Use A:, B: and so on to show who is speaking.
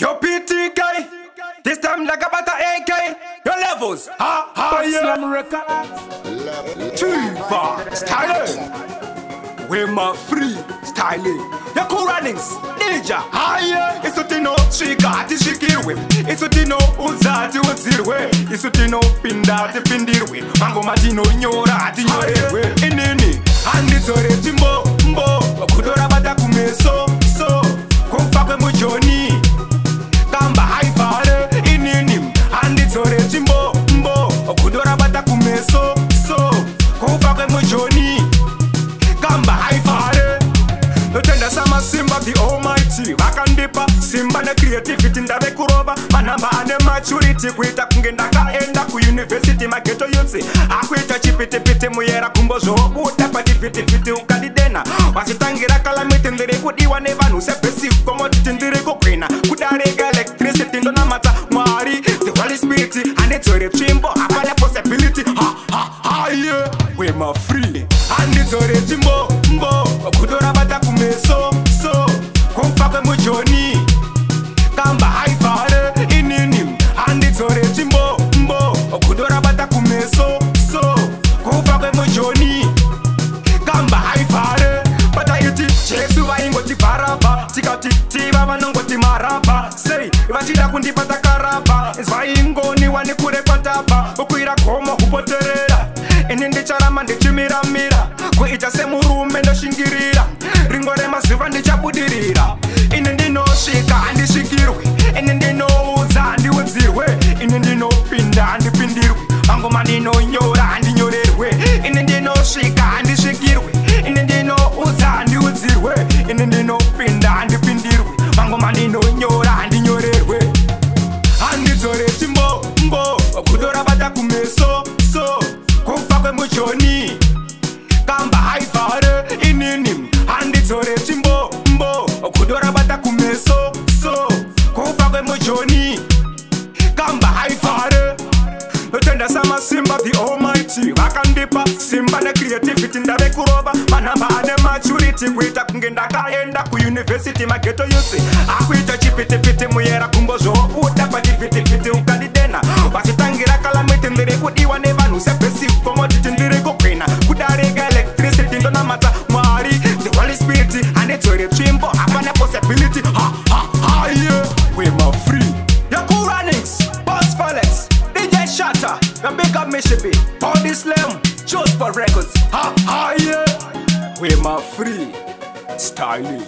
A: Yo PTK, this time like about the AK. Your levels, Tiva, styling. We my free styling. Your cool runnings, ninja, higher. It's a tino, she got it, she kill with. It's a tino, uzati, what's it way? It's a tino, pinda, the pindir with. Mango Matino, nyora, tinore, inini. And it's a Tsvimbo, mbo. Kudora bata kume so. Kumfakwe mujoni. Kamba haifare, ininim. And it's a Tsvimbo, mbo. Kudora bata kume so. Kumfakwe mujoni. Kamba haifare. Tenda sama Simba the almighty. Wakandipa Simba na creativity ndabe kurova. Manamba ane maturity. Kuita kungenda kaenda ku university mageto yotse. Akuita chipiti muyera kumbozo. Utapa fiti ukadidena. Wasitangira kalamiti ndire kudiwa nevanu. Sepesi komo tindire kukwena. Kudarega electricity ndo na mata mwari. The Holy Spirit and it's a Tsvimbo. Apana possibility. Yeah. We ma free. And it's a Tsvimbo. Kudora bata kumeso. Kumfakwe mujoni. Kamba haifare. Ininim. And it's a Tsvimbo. Kudora bata kumeso. Kumfakwe mujoni. Kamba haifare. Bata iti Jesu wa ingoti baraba. Tikati Tiva manongoti maraba. Say vachida kundipata karaba. Zvaingoni wani kure patapa. Ukuira komo hupoterera. Inindi charama ndichimiramira. Kuita semurume ndoshingirira. Ringore maziva ndichabudirira. Inindi no shika andishikirwe. Inindi no uza andiwedzirwe. Inindi no pinda andipindirwe. Mangoma ndino nyora andinyorerwe. Inindi no shika andishikirwe. Inindi no uza andiwedzirwe. Inindi no pinda andipindirwe. Mangoma ndino nyora andinyorerwe. Hatidzore Tsvimbo, kudora bata kumeso. Kumfakwe mujoni. Kamba haifare. Ininim. Hatidzore Tsvimbo, kudora bata kumeso. Kumfakwe mujoni. Kamba haifare. Tenda sama Simba the almighty. Wakandipa Simba na creativity ndabe kurova. Manamba ane maturity. Kuita kungenda kaenda ku university mageto yotse. Akuita chipiti muyera kumbozo. Utapa fiti ukadidena. Wasitangira kalamiti ndire kudiwa nevanu. Sepesi komo tindire kukwena. Kudarega electricity ndo na mata mwari. The Holy Spirit and it's a Tsvimbo. Apana possibility. Yeah. We ma free. Your cool runnings, boss Felix, DJ Shatter, the big up Mishibi, Body Slam, Just for Records. Yeah. We ma free styling.